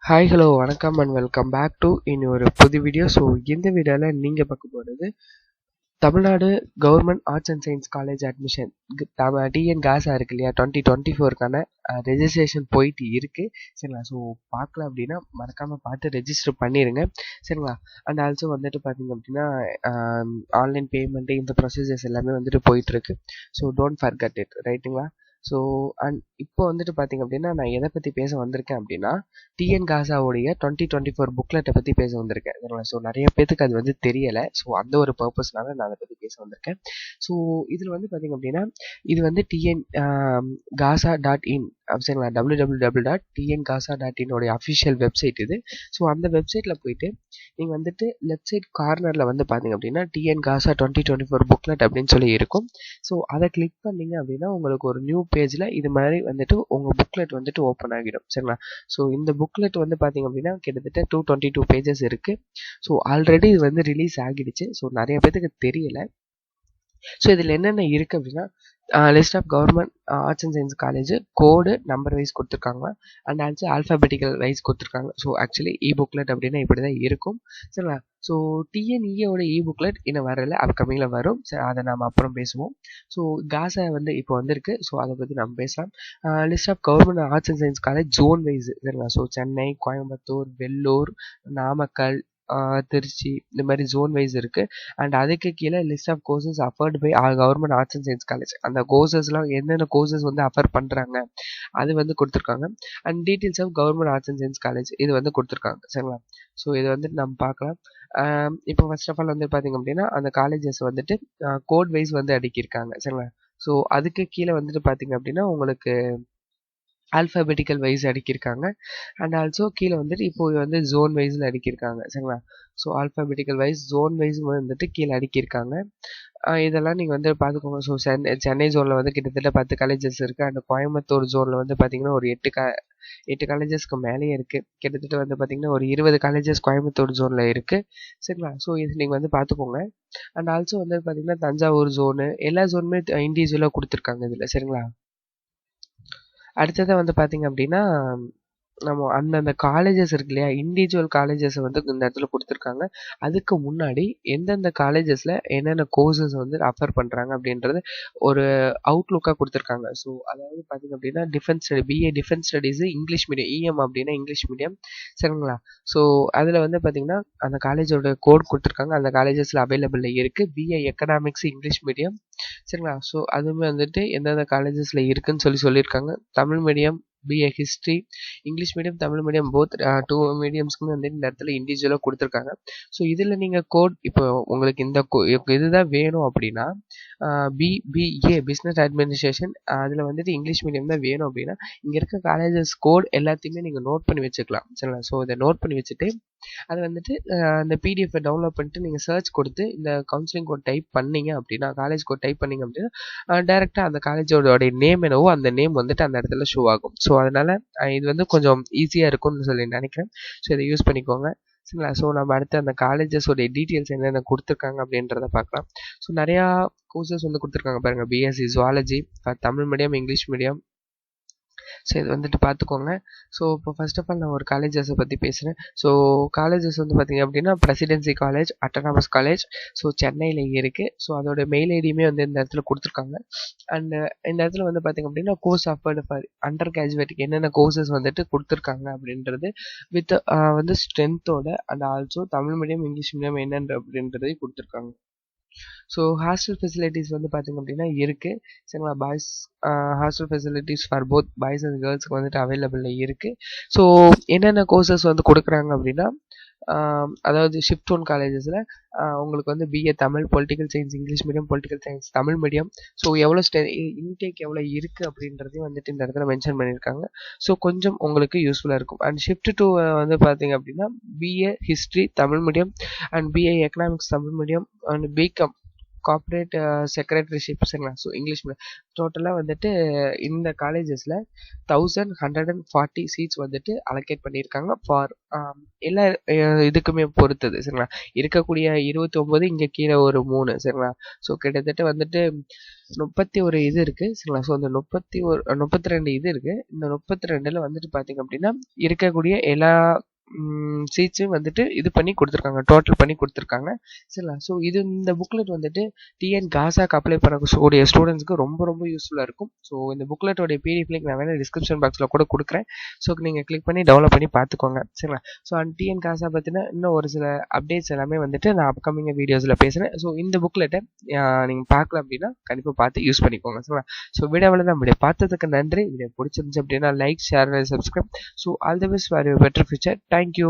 Hi hello வணக்கம் and welcome back to இன்னொரு புது வீடியோ. ஸோ இந்த வீடியோவில் நீங்கள் பார்க்க போகிறது Tamil Nadu government arts and science college admission TN காசா இருக்கு இல்லையா, 2024க்கான ரெஜிஸ்ட்ரேஷன் போயிட்டு இருக்குது சரிங்களா. ஸோ பார்க்கல அப்படின்னா மறக்காமல் பார்த்து ரெஜிஸ்டர் பண்ணிடுங்க சரிங்களா. அண்ட் ஆல்சோ வந்துட்டு பார்த்தீங்க அப்படின்னா ஆன்லைன் பேமெண்ட்டு இந்த ப்ரொசீஜர்ஸ் எல்லாமே வந்துட்டு போயிட்டுருக்கு. ஸோ டோன்ட் ஃபர்கெட் இட், ரைட்டுங்களா. ஸோ அண்ட் இப்போ வந்துட்டு பார்த்தீங்க அப்படின்னா நான் எதை பற்றி பேச வந்திருக்கேன் அப்படின்னா டிஎன் காசாவுடைய 2024 புக்லெட்டை பற்றி பேச வந்திருக்கேன். ஸோ நிறைய பேத்துக்கு அது வந்து தெரியலை. ஸோ அந்த ஒரு பர்பஸ்னால நான் அதை பற்றி பேச வந்திருக்கேன். ஸோ இதில் வந்து பார்த்தீங்க அப்படின்னா இது வந்து டிஎன் காசா டாட் இன் சரிங்களா, www.tngasa.in உடைய அஃபிஷியல் வெப்சைட் இது. ஸோ அந்த வெப்சைட்டில் போயிட்டு நீங்கள் வந்துட்டு லெஃப்ட் சைட் கார்னரில் வந்து பார்த்தீங்க அப்படின்னா டிஎன் காசா 2024 புக்லெட் அப்படின்னு சொல்லி இருக்கும். ஸோ அதை கிளிக் பண்ணீங்க அப்படின்னா உங்களுக்கு ஒரு நியூ பேஜில் இது மாதிரி வந்துட்டு உங்கள் புக்லெட் வந்துட்டு ஓப்பன் ஆகிடும் சரிங்களா. ஸோ இந்த புக்லெட் வந்து பார்த்தீங்க அப்படின்னா கிட்டத்தட்ட 222 பேஜஸ் இருக்குது. ஸோ ஆல்ரெடி இது வந்து ரிலீஸ் ஆகிடுச்சு. ஸோ நிறைய பேருக்கு தெரியலை. ஸோ இதில் என்னென்ன இருக்குது அப்படின்னா list of government arts and science college code number wise கொடுத்துருக்காங்க அண்ட் ஆல்சோ ஆல்ஃபாபெட்டிக்கல் வைஸ் கொடுத்துருக்காங்க. ஸோ ஆக்சுவலி இ புக்லெட் அப்படின்னா இப்படி தான் இருக்கும் சரிங்களா. ஸோ டிஎன்இயோட இ புக்லெட் இன்னும் வரல, அப்கமிங்கில் வரும். சரி, அதை நம்ம அப்புறம் பேசுவோம். ஸோ காசா வந்து இப்போ வந்திருக்கு. ஸோ அதை பற்றி நம்ம பேசலாம். List of government arts and science college zone wise சரிங்களா. ஸோ சென்னை, கோயம்புத்தூர், வெள்ளூர், நாமக்கல், திருச்சி, இந்த மாதிரி ஜோன் வைஸ் இருக்குது. அண்ட் அதுக்கு கீழே list of courses offered by government arts and science college, அந்த கோர்சஸ்லாம் என்னென்ன கோர்சஸ் வந்து அஃபர் பண்ணுறாங்க அது வந்து கொடுத்துருக்காங்க. And details of government arts and science college இது வந்து கொடுத்துருக்காங்க சரிங்களா. ஸோ இது வந்துட்டு நம்ம பார்க்கலாம். இப்போ ஃபர்ஸ்ட் ஆஃப் ஆல் வந்து பார்த்தீங்க அப்படின்னா அந்த காலேஜஸ் வந்துட்டு கோட் வைஸ் வந்து அடுக்கியிருக்காங்க சரிங்களா. ஸோ அதுக்கு கீழே வந்துட்டு பார்த்தீங்க அப்படின்னா உங்களுக்கு ஆல்ஃபாபெட்டிக்கல் வைஸ் அடுக்கியிருக்காங்க. அண்ட் ஆல்சோ கீழே வந்துட்டு இப்போ வந்து ஜோன் வைஸில் அடுக்கியிருக்காங்க சரிங்களா. So alphabetical wise zone wise வந்துட்டு கீழே அடுக்கியிருக்காங்க. இதெல்லாம் நீங்கள் வந்து பார்த்துக்கோங்க. ஸோ சென்னை ஜோனில் வந்து கிட்டத்தட்ட 10 காலேஜஸ் இருக்குது. அண்ட் கோயம்புத்தூர் ஜோனில் வந்து பார்த்தீங்கன்னா ஒரு 8 காலேஜஸ்க்கு மேலேயே இருக்குது. கிட்டத்தட்ட வந்து பார்த்தீங்கன்னா ஒரு 20 காலேஜஸ் கோயம்புத்தூர் ஜோனில் இருக்குது சரிங்களா. ஸோ இது நீங்கள் வந்து பார்த்துக்கோங்க. அண்ட் ஆல்சோ வந்து பார்த்தீங்கன்னா தஞ்சாவூர் ஜோனு, எல்லா ஜோனுமே இண்டிவிஜுவலாக கொடுத்துருக்காங்க இதில் சரிங்களா. அடுத்தது வந்து பார்த்தீங்க அப்படின்னா நம்ம அந்தந்த காலேஜஸ் இருக்கு இல்லையா, இண்டிவிஜுவல் காலேஜஸ் வந்து இந்த இடத்துல கொடுத்துருக்காங்க. அதுக்கு முன்னாடி எந்தெந்த காலேஜஸில் என்னென்ன கோர்சஸ் வந்து அஃபர் பண்ணுறாங்க அப்படின்றது ஒரு அவுட்லுக்காக கொடுத்துருக்காங்க. ஸோ அதாவது பார்த்தீங்க அப்படின்னா defence study, BA defence studies English medium, EM அப்படின்னா இங்கிலீஷ் மீடியம் சரிங்களா. ஸோ அதில் வந்து பார்த்தீங்கன்னா அந்த காலேஜோட கோட் கொடுத்துருக்காங்க. அந்த காலேஜஸில் அவைலபிளில் இருக்குது. பிஏ எக்கனாமிக்ஸ் இங்கிலீஷ் மீடியம் சரிங்களா. ஸோ அதுவுமே வந்துட்டு எந்தெந்த காலேஜஸில் இருக்குதுன்னு சொல்லியிருக்காங்க. Tamil medium, BA history, English medium, Tamil medium both 2 மீடியம்ஸ்க்குமே வந்து இந்த இடத்துல இண்டிவிஜுவலாக கொடுத்துருக்காங்க. ஸோ இதில் நீங்கள் கோட் இப்போ உங்களுக்கு இந்த இதுதான் வேணும் அப்படின்னா பிஏ பிஸ்னஸ் அட்மினிஸ்ட்ரேஷன் அதில் வந்துட்டு இங்கிலீஷ் மீடியம் தான் வேணும் அப்படின்னா இங்கே இருக்க காலேஜஸ் கோட் எல்லாத்தையுமே நீங்கள் நோட் பண்ணி வச்சுக்கலாம் சரிங்களா. ஸோ இதை நோட் பண்ணி வச்சுட்டு அது வந்துட்டு அந்த பிடிஎஃப் டவுன்லோட் பண்ணிட்டு நீங்கள் சர்ச் கொடுத்து இந்த கவுன்சிலிங் கோட் டைப் பண்ணீங்க அப்படின்னா, காலேஜ் கோட் டைப் பண்ணீங்க அப்படின்னா டைரெக்டாக அந்த காலேஜோட நேம் என்னவோ அந்த நேம் வந்துட்டு அந்த இடத்துல ஷோ ஆகும். ஸோ அதனால் இது வந்து கொஞ்சம் ஈஸியாக இருக்கும்னு சொல்லி நினைக்கிறேன். ஸோ இதை யூஸ் பண்ணிக்கோங்க சரிங்களா. ஸோ நம்ம அடுத்து அந்த காலேஜஸோடைய டீட்டெயில்ஸ் என்னென்ன கொடுத்துருக்காங்க அப்படின்றத பார்க்கலாம். ஸோ நிறையா கோர்சஸ் வந்து கொடுத்துருக்காங்க பாருங்கள். BSc zoology, Tamil medium, English medium. So இது வந்துட்டு பார்த்துக்கோங்க. ஸோ இப்போ ஃபர்ஸ்ட் ஆஃப் ஆல் நான் ஒரு காலேஜஸை பற்றி பேசுகிறேன். ஸோ காலேஜஸ் வந்து பார்த்தீங்க அப்படின்னா presidency college, autonomous college, so சென்னையில் இருக்குது. ஸோ அதோட மெயில் ஐடியுமே வந்து இந்த இடத்துல கொடுத்துருக்காங்க. அண்ட் இந்த இடத்துல வந்து பார்த்தீங்க அப்படின்னா கோர்ஸ் அஃபர்டு ஃபார் அண்டர் கிராஜுவேட்டுக்கு என்னென்ன கோர்சஸ் வந்துட்டு கொடுத்துருக்காங்க அப்படின்றது வித் வந்து ஸ்ட்ரென்த்தோட and also Tamil medium, English medium என்னென்ன அப்படின்றதையும் கொடுத்துருக்காங்க. ஸோ ஹாஸ்டல் ஃபெசிலிட்டிஸ் வந்து பார்த்திங்க அப்படின்னா இருக்குது சரிங்களா. Boys hostel facilities for both boys and கேர்ள்ஸ்க்கு வந்துட்டு அவைலபிளில் இருக்குது. ஸோ என்னென்ன கோர்சஸ் வந்து கொடுக்குறாங்க அப்படின்னா அதாவது ஷிஃப்ட் ஒன் காலேஜஸில் உங்களுக்கு வந்து BA Tamil, political science, English medium, political science, Tamil medium. So எவ்வளோ இன்டேக் எவ்வளோ இருக்குது அப்படின்றதையும் வந்துட்டு இந்த இடத்துல மென்ஷன் பண்ணியிருக்காங்க. ஸோ கொஞ்சம் உங்களுக்கு யூஸ்ஃபுல்லாக இருக்கும். அண்ட் ஷிஃப்ட் டூ வந்து பார்த்தீங்க அப்படின்னா BA history Tamil medium and BA economics Tamil medium and BCom corporate secretaryship சரிங்களா. ஸோ இங்கிலீஷ் டோட்டலாக வந்துட்டு இந்த காலேஜஸில் 1140 சீட்ஸ் வந்துட்டு அலோகேட் பண்ணியிருக்காங்க ஃபார் எல்லா இதுக்குமே பொறுத்தது சரிங்களா. இருக்கக்கூடிய 29 இங்கே கீழே ஒரு 3 சரிங்களா. ஸோ கிட்டத்தட்ட வந்துட்டு 31 இது இருக்குது சரிங்களா. ஸோ அந்த 32 இது இருக்குது. இந்த 32ல் வந்துட்டு பார்த்தீங்க அப்படின்னா இருக்கக்கூடிய எல்லா சீட்ஸும் வந்துட்டு இது பண்ணி கொடுத்துருக்காங்க, டோட்டல் பண்ணி கொடுத்துருக்காங்க சரிங்களா. ஸோ இந்த புக்லெட் வந்துட்டு டிஎன் காசாக்கு அப்ளை பண்ணக்கூடிய ஸ்டூடெண்ட்ஸ்க்கு ரொம்ப ரொம்ப யூஸ்ஃபுல்லாக இருக்கும். ஸோ இந்த புக்லெட்டோடைய பிடிஎஃப் லிங்க் நான் வேணால் டிஸ்கிரிப்ஷன் பாக்ஸில் கூட கொடுக்குறேன். ஸோ நீங்கள் கிளிக் பண்ணி டெவலப் பண்ணி பார்த்துக்கோங்க சரிங்களா. ஸோ டிஎன் காசா பற்றின இன்னும் ஒரு சில அப்டேட்ஸ் எல்லாமே வந்துட்டு நான் அப்கமிங் வீடியோஸில் பேசுகிறேன். ஸோ இந்த புக்லெட்டை நீங்கள் பார்க்கல அப்படின்னா கண்டிப்பாக பார்த்து யூஸ் பண்ணிக்கோங்க சரிங்களா. ஸோ வீடியோவில் தான் வீடியோ பார்த்ததுக்கு நன்றி. வீடியோ பிடிச்சிருந்துச்சு அப்படின்னா like, share, subscribe. So all the best for your better future. Thank you.